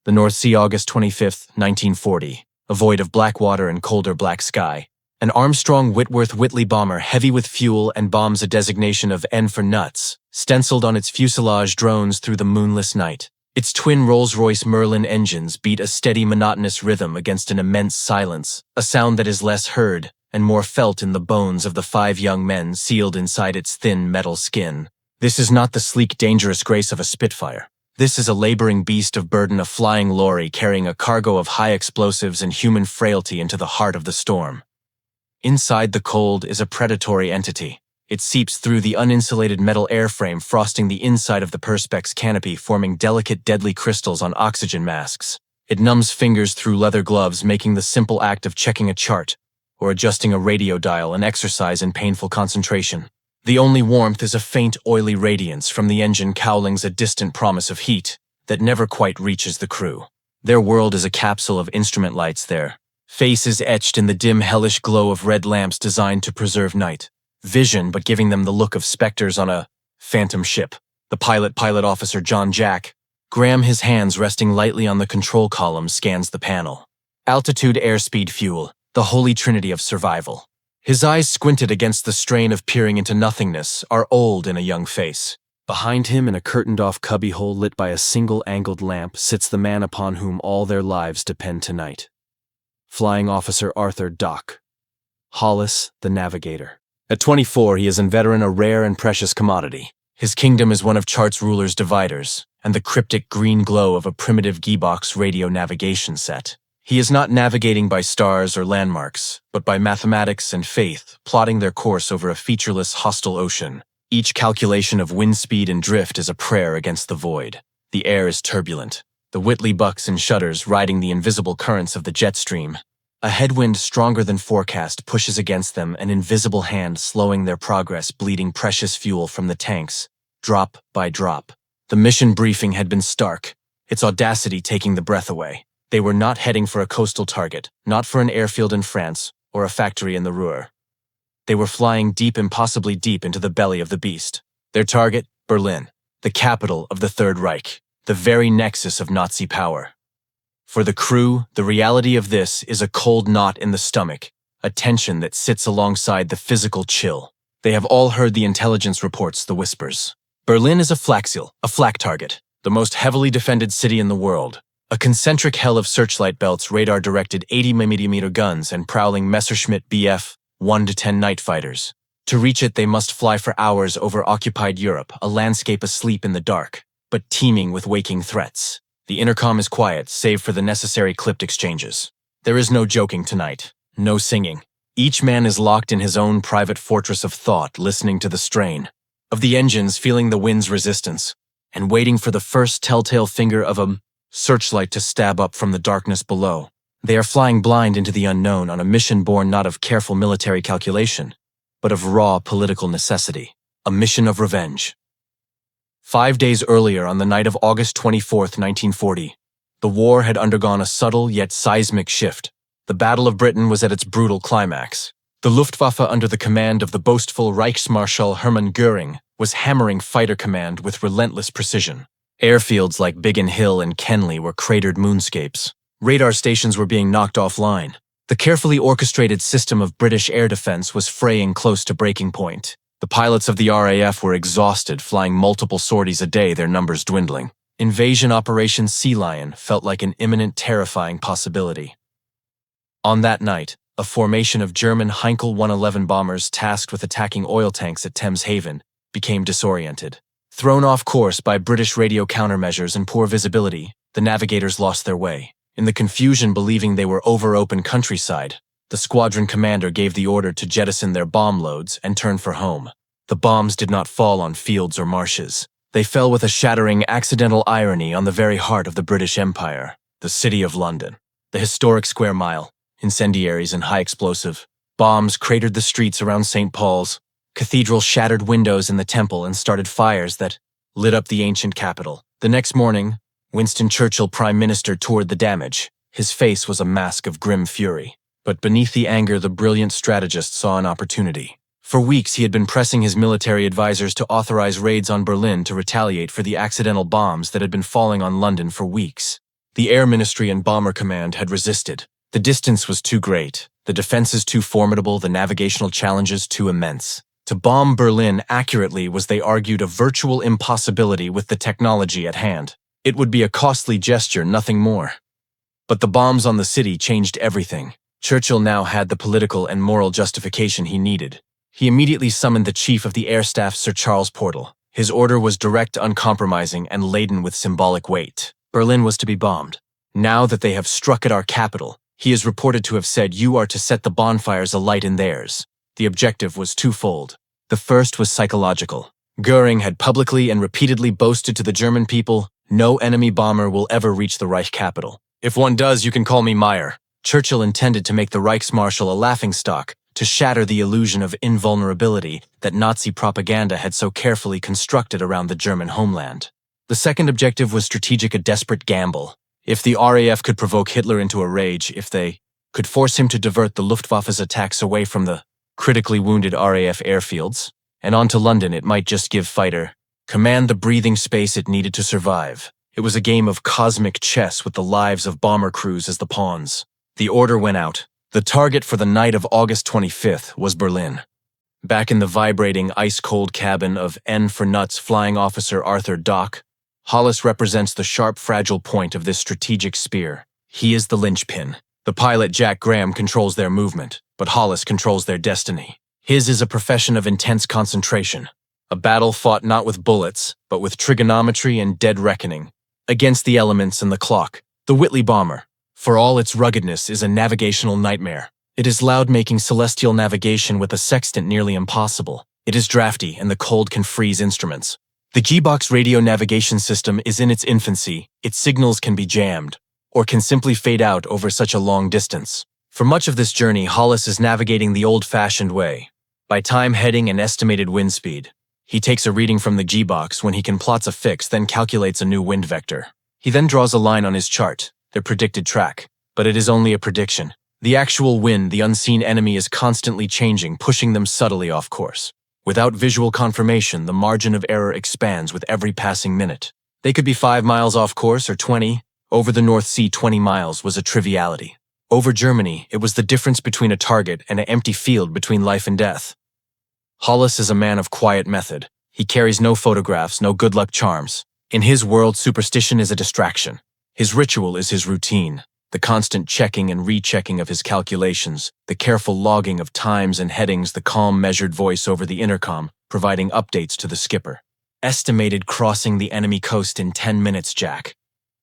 The North Sea, August 25, 1940. A void of black water and colder black sky. An Armstrong Whitworth Whitley bomber heavy with fuel and bombs, a designation of N for nuts, stenciled on its fuselage, drones through the moonless night. Its twin Rolls-Royce Merlin engines beat a steady, monotonous rhythm against an immense silence, a sound that is less heard and more felt in the bones of the 5 young men sealed inside its thin metal skin. This is not the sleek, dangerous grace of a Spitfire. This is a laboring beast of burden, a flying lorry carrying a cargo of high explosives and human frailty into the heart of the storm. Inside the cold is a predatory entity. It seeps through the uninsulated metal airframe, frosting the inside of the perspex canopy, forming delicate, deadly crystals on oxygen masks. It numbs fingers through leather gloves, making the simple act of checking a chart or adjusting a radio dial an exercise in painful concentration. The only warmth is a faint, oily radiance from the engine cowlings, a distant promise of heat that never quite reaches the crew. Their world is a capsule of instrument lights, their faces etched in the dim, hellish glow of red lamps designed to preserve night vision, but giving them the look of specters on a phantom ship. The pilot officer John Jack Graham, his hands resting lightly on the control column, scans the panel. Altitude, airspeed, fuel, the holy trinity of survival. His eyes, squinted against the strain of peering into nothingness, are old in a young face. Behind him, in a curtained-off cubbyhole lit by a single angled lamp, sits the man upon whom all their lives depend tonight. Flying Officer Arthur Dock Hollis, the navigator. At 24, he is in veteran, a rare and precious commodity. His kingdom is one of chart's ruler's dividers, and the cryptic green glow of a primitive Geebox radio navigation set. He is not navigating by stars or landmarks, but by mathematics and faith, plotting their course over a featureless, hostile ocean. Each calculation of wind speed and drift is a prayer against the void. The air is turbulent. The Whitley bucks and shudders, riding the invisible currents of the jet stream. A headwind stronger than forecast pushes against them, an invisible hand slowing their progress, bleeding precious fuel from the tanks, drop by drop. The mission briefing had been stark, its audacity taking the breath away. They were not heading for a coastal target, not for an airfield in France or a factory in the Ruhr. They were flying deep, impossibly deep, into the belly of the beast. Their target, Berlin, the capital of the Third Reich, the very nexus of Nazi power. For the crew, the reality of this is a cold knot in the stomach, a tension that sits alongside the physical chill. They have all heard the intelligence reports, the whispers. Berlin is a flakziel, a flak target, the most heavily defended city in the world. A concentric hell of searchlight belts, radar-directed 80mm guns, and prowling Messerschmitt Bf 1-10 night fighters. To reach it, they must fly for hours over occupied Europe, a landscape asleep in the dark, but teeming with waking threats. The intercom is quiet, save for the necessary clipped exchanges. There is no joking tonight, no singing. Each man is locked in his own private fortress of thought, listening to the strain of the engines, feeling the wind's resistance, and waiting for the first telltale finger of a searchlight to stab up from the darkness below. They are flying blind into the unknown on a mission born not of careful military calculation, but of raw political necessity, a mission of revenge. 5 days earlier, on the night of August 24, 1940, the war had undergone a subtle yet seismic shift. The Battle of Britain was at its brutal climax. The Luftwaffe, under the command of the boastful Reichsmarschall Hermann Göring, was hammering fighter command with relentless precision. Airfields like Biggin Hill and Kenley were cratered moonscapes. Radar stations were being knocked offline. The carefully orchestrated system of British air defense was fraying close to breaking point. The pilots of the RAF were exhausted, flying multiple sorties a day, their numbers dwindling. Invasion Operation Sea Lion felt like an imminent, terrifying possibility. On that night, a formation of German Heinkel 111 bombers tasked with attacking oil tanks at Thames Haven became disoriented. Thrown off course by British radio countermeasures and poor visibility, the navigators lost their way. In the confusion, believing they were over open countryside, the squadron commander gave the order to jettison their bomb loads and turn for home. The bombs did not fall on fields or marshes. They fell with a shattering, accidental irony on the very heart of the British Empire, the City of London. The historic Square Mile, incendiaries and high explosive bombs cratered the streets around St. Paul's. Cathedral shattered windows in the temple and started fires that lit up the ancient capital. The next morning, Winston Churchill, Prime Minister, toured the damage. His face was a mask of grim fury. But beneath the anger, the brilliant strategist saw an opportunity. For weeks, he had been pressing his military advisors to authorize raids on Berlin to retaliate for the accidental bombs that had been falling on London for weeks. The Air Ministry and Bomber Command had resisted. The distance was too great, the defenses too formidable, the navigational challenges too immense. To bomb Berlin accurately was, they argued, a virtual impossibility with the technology at hand. It would be a costly gesture, nothing more. But the bombs on the city changed everything. Churchill now had the political and moral justification he needed. He immediately summoned the Chief of the Air Staff, Sir Charles Portal. His order was direct, uncompromising, and laden with symbolic weight. Berlin was to be bombed. Now that they have struck at our capital, he is reported to have said, you are to set the bonfires alight in theirs. The objective was twofold. The first was psychological. Göring had publicly and repeatedly boasted to the German people, no enemy bomber will ever reach the Reich capital. If one does, you can call me Meyer. Churchill intended to make the Reichsmarschall a laughingstock, to shatter the illusion of invulnerability that Nazi propaganda had so carefully constructed around the German homeland. The second objective was strategic, a desperate gamble. If the RAF could provoke Hitler into a rage, if they could force him to divert the Luftwaffe's attacks away from the critically wounded RAF airfields, and onto London, it might just give fighter command the breathing space it needed to survive. It was a game of cosmic chess with the lives of bomber crews as the pawns. The order went out. The target for the night of August 25th was Berlin. Back in the vibrating, ice-cold cabin of N for Nuts Flying Officer Arthur Dock, Hollis represents the sharp, fragile point of this strategic spear. He is the linchpin. The pilot, Jack Graham, controls their movement, but Hollis controls their destiny. His is a profession of intense concentration, a battle fought not with bullets, but with trigonometry and dead reckoning, against the elements and the clock. The Whitley bomber, for all its ruggedness, is a navigational nightmare. It is loud, making celestial navigation with a sextant nearly impossible. It is drafty, and the cold can freeze instruments. The G-Box radio navigation system is in its infancy. Its signals can be jammed, or can simply fade out over such a long distance. For much of this journey, Hollis is navigating the old-fashioned way, by time, heading, and estimated wind speed. He takes a reading from the G-Box when he can, plots a fix, then calculates a new wind vector. He then draws a line on his chart, their predicted track. But it is only a prediction. The actual wind, the unseen enemy, is constantly changing, pushing them subtly off course. Without visual confirmation, the margin of error expands with every passing minute. They could be 5 miles off course or 20. Over the North Sea, 20 miles was a triviality. Over Germany, it was the difference between a target and an empty field between life and death. Hollis is a man of quiet method. He carries no photographs, no good luck charms. In his world, superstition is a distraction. His ritual is his routine. The constant checking and rechecking of his calculations, the careful logging of times and headings, the calm, measured voice over the intercom, providing updates to the skipper. Estimated crossing the enemy coast in 10 minutes, Jack.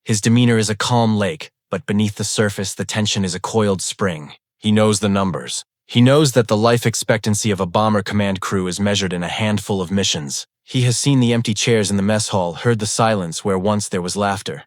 His demeanor is a calm lake, but beneath the surface, the tension is a coiled spring. He knows the numbers. He knows that the life expectancy of a bomber command crew is measured in a handful of missions. He has seen the empty chairs in the mess hall, heard the silence where once there was laughter.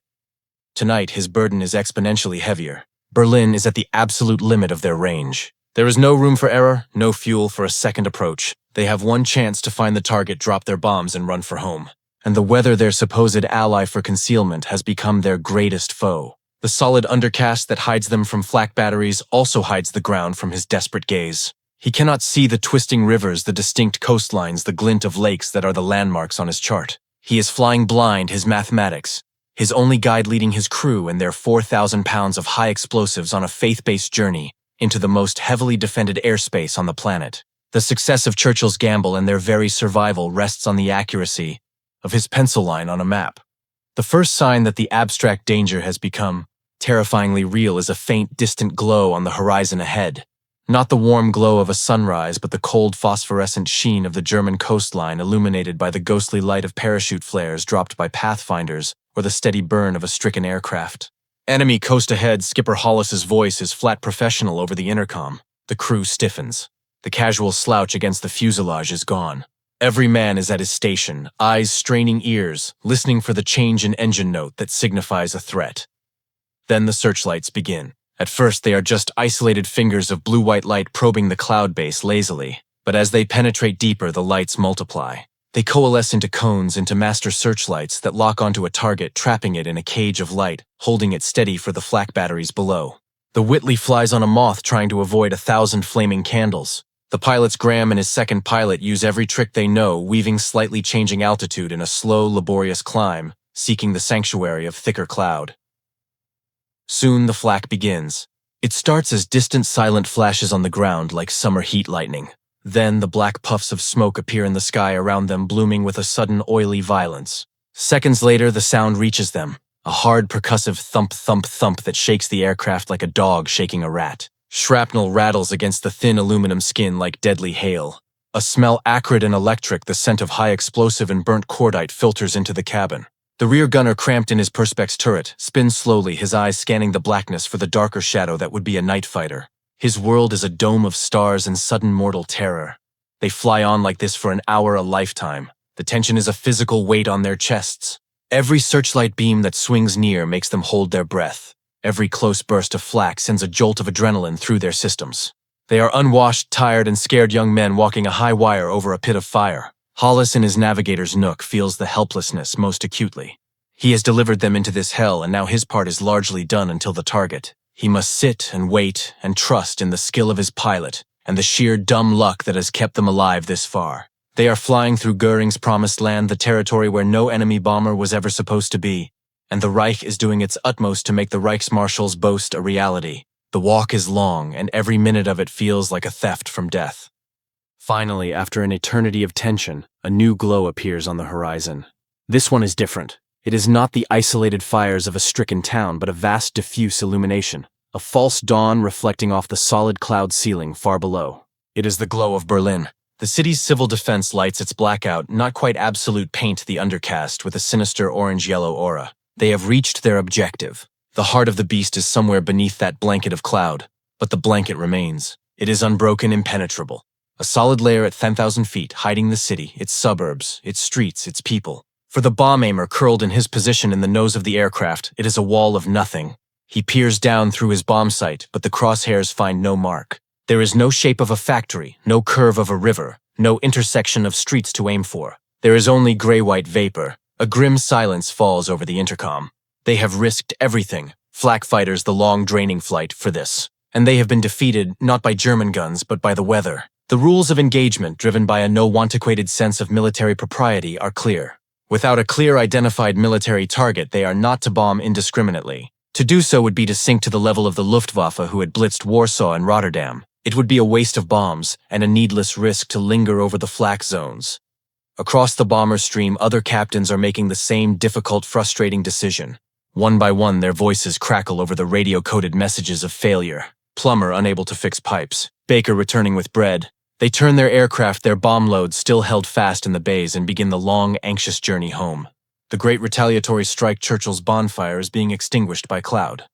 Tonight, his burden is exponentially heavier. Berlin is at the absolute limit of their range. There is no room for error, no fuel for a second approach. They have one chance to find the target, drop their bombs, and run for home. And the weather, their supposed ally for concealment, has become their greatest foe. The solid undercast that hides them from flak batteries also hides the ground from his desperate gaze. He cannot see the twisting rivers, the distinct coastlines, the glint of lakes that are the landmarks on his chart. He is flying blind, his mathematics, his only guide leading his crew and their 4,000 pounds of high explosives on a faith-based journey into the most heavily defended airspace on the planet. The success of Churchill's gamble and their very survival rests on the accuracy of his pencil line on a map. The first sign that the abstract danger has become terrifyingly real is a faint, distant glow on the horizon ahead. Not the warm glow of a sunrise, but the cold, phosphorescent sheen of the German coastline, illuminated by the ghostly light of parachute flares dropped by pathfinders or the steady burn of a stricken aircraft. Enemy coast ahead, Skipper Hollis's voice is flat professional over the intercom. The crew stiffens. The casual slouch against the fuselage is gone. Every man is at his station, eyes straining ears, listening for the change in engine note that signifies a threat. Then the searchlights begin. At first, they are just isolated fingers of blue-white light probing the cloud base lazily. But as they penetrate deeper, the lights multiply. They coalesce into cones, into master searchlights that lock onto a target, trapping it in a cage of light, holding it steady for the flak batteries below. The Whitley flies on a moth, trying to avoid 1,000 flaming candles. The pilots Graham and his second pilot use every trick they know, weaving slightly changing altitude in a slow, laborious climb, seeking the sanctuary of thicker cloud. Soon the flak begins. It starts as distant silent flashes on the ground like summer heat lightning. Then the black puffs of smoke appear in the sky around them, blooming with a sudden oily violence. Seconds later, the sound reaches them, a hard percussive thump thump thump that shakes the aircraft like a dog shaking a rat. Shrapnel rattles against the thin aluminum skin like deadly hail. A smell acrid and electric, the scent of high explosive and burnt cordite filters into the cabin. The rear gunner, cramped in his perspex turret, spins slowly, his eyes scanning the blackness for the darker shadow that would be a night fighter. His world is a dome of stars and sudden mortal terror. They fly on like this for an hour, a lifetime. The tension is a physical weight on their chests. Every searchlight beam that swings near makes them hold their breath. Every close burst of flak sends a jolt of adrenaline through their systems. They are unwashed, tired, and scared young men walking a high wire over a pit of fire. Hollis in his navigator's nook feels the helplessness most acutely. He has delivered them into this hell, and now his part is largely done until the target. He must sit and wait and trust in the skill of his pilot and the sheer dumb luck that has kept them alive this far. They are flying through Göring's promised land, the territory where no enemy bomber was ever supposed to be, and the Reich is doing its utmost to make the Reichsmarshal's boast a reality. The walk is long, and every minute of it feels like a theft from death. Finally, after an eternity of tension, a new glow appears on the horizon. This one is different. It is not the isolated fires of a stricken town, but a vast diffuse illumination, a false dawn reflecting off the solid cloud ceiling far below. It is the glow of Berlin. The city's civil defense lights its blackout, not quite absolute paint the undercast with a sinister orange-yellow aura. They have reached their objective. The heart of the beast is somewhere beneath that blanket of cloud, but the blanket remains. It is unbroken, impenetrable. A solid layer at 10,000 feet, hiding the city, its suburbs, its streets, its people. For the bomb aimer curled in his position in the nose of the aircraft, it is a wall of nothing. He peers down through his bomb sight, but the crosshairs find no mark. There is no shape of a factory, no curve of a river, no intersection of streets to aim for. There is only gray-white vapor. A grim silence falls over the intercom. They have risked everything, flak fighters the long draining flight, for this. And they have been defeated not by German guns, but by the weather. The rules of engagement, driven by a no-antiquated sense of military propriety, are clear. Without a clear identified military target, they are not to bomb indiscriminately. To do so would be to sink to the level of the Luftwaffe who had blitzed Warsaw and Rotterdam. It would be a waste of bombs and a needless risk to linger over the flak zones. Across the bomber stream, other captains are making the same difficult, frustrating decision. One by one, their voices crackle over the radio-coded messages of failure. Plumber unable to fix pipes. Baker returning with bread. They turn their aircraft, their bomb loads still held fast in the bays, and begin the long, anxious journey home. The great retaliatory strike Churchill's bonfire is being extinguished by cloud.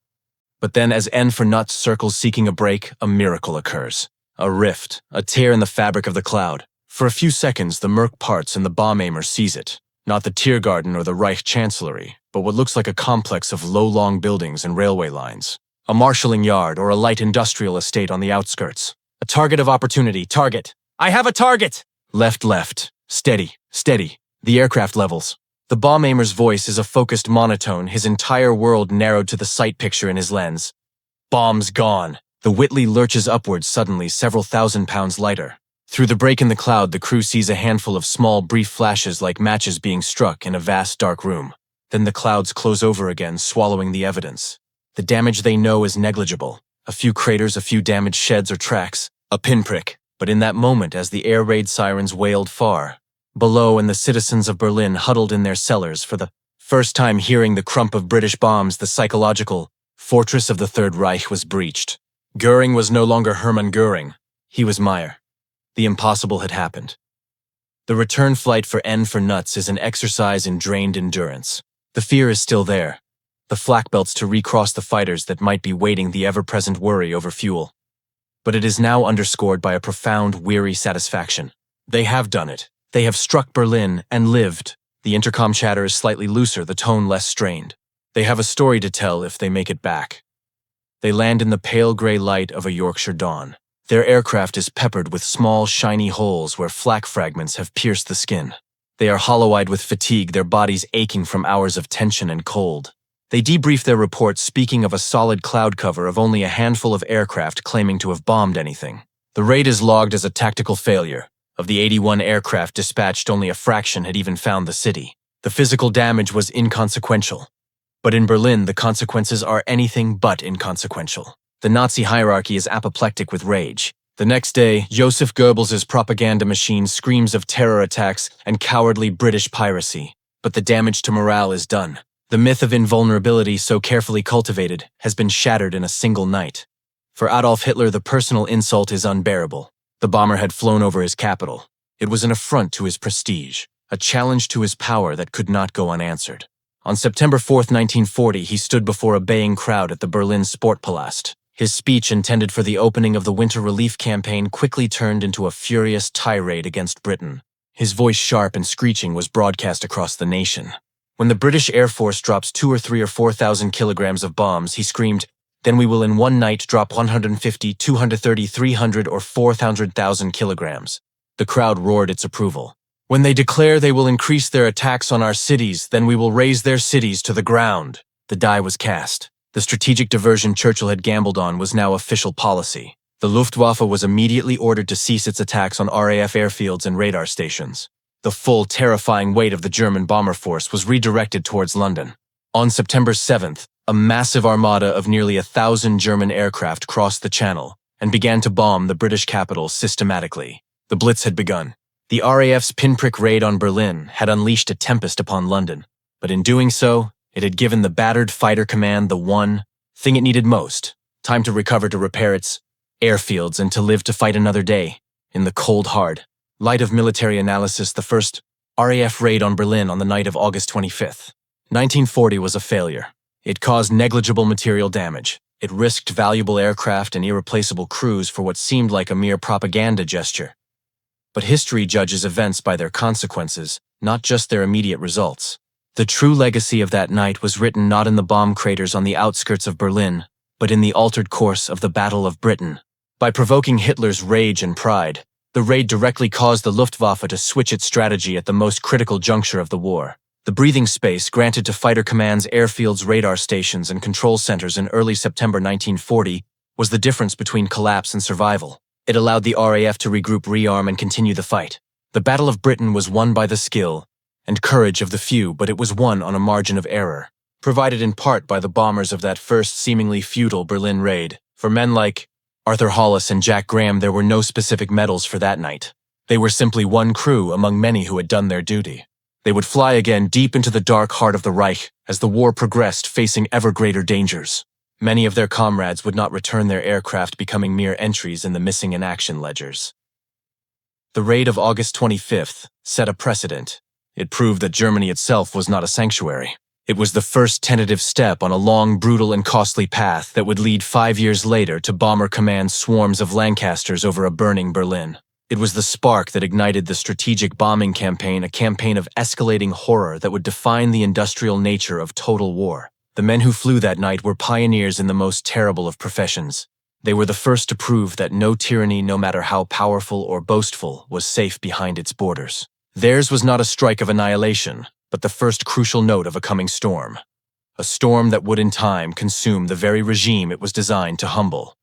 But then, as N for nuts circles seeking a break, a miracle occurs. A rift, a tear in the fabric of the cloud. For a few seconds, the murk parts and the bomb aimer sees it. Not the Tiergarten or the Reich Chancellery, but what looks like a complex of low, long buildings and railway lines. A marshalling yard or a light industrial estate on the outskirts. A target of opportunity. Target. I have a target! Left, left. Steady, steady. The aircraft levels. The bomb aimer's voice is a focused monotone, his entire world narrowed to the sight picture in his lens. Bombs gone. The Whitley lurches upwards suddenly, several thousand pounds lighter. Through the break in the cloud, the crew sees a handful of small, brief flashes like matches being struck in a vast, dark room. Then the clouds close over again, swallowing the evidence. The damage they know is negligible. A few craters, a few damaged sheds or tracks. A pinprick. But in that moment, as the air raid sirens wailed far, below and the citizens of Berlin huddled in their cellars for the first time hearing the crump of British bombs, the psychological fortress of the Third Reich was breached. Göring was no longer Hermann Göring. He was Meyer. The impossible had happened. The return flight for N for nuts is an exercise in drained endurance. The fear is still there. The flak belts to recross the fighters that might be waiting, the ever-present worry over fuel. But it is now underscored by a profound, weary satisfaction. They have done it. They have struck Berlin and lived. The intercom chatter is slightly looser, the tone less strained. They have a story to tell if they make it back. They land in the pale gray light of a Yorkshire dawn. Their aircraft is peppered with small, shiny holes where flak fragments have pierced the skin. They are hollow-eyed with fatigue, their bodies aching from hours of tension and cold. They debrief their report, speaking of a solid cloud cover of only a handful of aircraft claiming to have bombed anything. The raid is logged as a tactical failure. Of the 81 aircraft dispatched, only a fraction had even found the city. The physical damage was inconsequential. But in Berlin, the consequences are anything but inconsequential. The Nazi hierarchy is apoplectic with rage. The next day, Joseph Goebbels' propaganda machine screams of terror attacks and cowardly British piracy. But the damage to morale is done. The myth of invulnerability so carefully cultivated has been shattered in a single night. For Adolf Hitler, the personal insult is unbearable. The bomber had flown over his capital. It was an affront to his prestige, a challenge to his power that could not go unanswered. On September 4, 1940, he stood before a baying crowd at the Berlin Sportpalast. His speech, intended for the opening of the winter relief campaign, quickly turned into a furious tirade against Britain. His voice, sharp and screeching, was broadcast across the nation. When the British Air Force drops 2,000 or 3,000 or 4,000 kilograms of bombs, he screamed, "Then we will in one night drop 150, 230, 300, or 400,000 kilograms." The crowd roared its approval. "When they declare they will increase their attacks on our cities, then we will raise their cities to the ground." The die was cast. The strategic diversion Churchill had gambled on was now official policy. The Luftwaffe was immediately ordered to cease its attacks on RAF airfields and radar stations. The full, terrifying weight of the German bomber force was redirected towards London. On September 7th, a massive armada of nearly 1,000 German aircraft crossed the Channel and began to bomb the British capital systematically. The Blitz had begun. The RAF's pinprick raid on Berlin had unleashed a tempest upon London, but in doing so, it had given the battered fighter command the one thing it needed most: time to recover, to repair its airfields, and to live to fight another day in the cold, hard light of military analysis. The first RAF raid on Berlin on the night of August 25th, 1940 was a failure. It caused negligible material damage. It risked valuable aircraft and irreplaceable crews for what seemed like a mere propaganda gesture. But history judges events by their consequences, not just their immediate results. The true legacy of that night was written not in the bomb craters on the outskirts of Berlin, but in the altered course of the Battle of Britain. By provoking Hitler's rage and pride, the raid directly caused the Luftwaffe to switch its strategy at the most critical juncture of the war. The breathing space granted to fighter commands, airfields, radar stations, and control centers in early September 1940 was the difference between collapse and survival. It allowed the RAF to regroup, rearm, and continue the fight. The Battle of Britain was won by the skill and courage of the few, but it was won on a margin of error, provided in part by the bombers of that first seemingly futile Berlin raid. For men like Arthur Hollis and Jack Graham, there were no specific medals for that night. They were simply one crew among many who had done their duty. They would fly again deep into the dark heart of the Reich as the war progressed, facing ever greater dangers. Many of their comrades would not return their aircraft, becoming mere entries in the missing in action ledgers. The raid of August 25th set a precedent. It proved that Germany itself was not a sanctuary. It was the first tentative step on a long, brutal, and costly path that would lead 5 years later to Bomber Command swarms of Lancasters over a burning Berlin. It was the spark that ignited the strategic bombing campaign, a campaign of escalating horror that would define the industrial nature of total war. The men who flew that night were pioneers in the most terrible of professions. They were the first to prove that no tyranny, no matter how powerful or boastful, was safe behind its borders. Theirs was not a strike of annihilation, but the first crucial note of a coming storm. A storm that would in time consume the very regime it was designed to humble.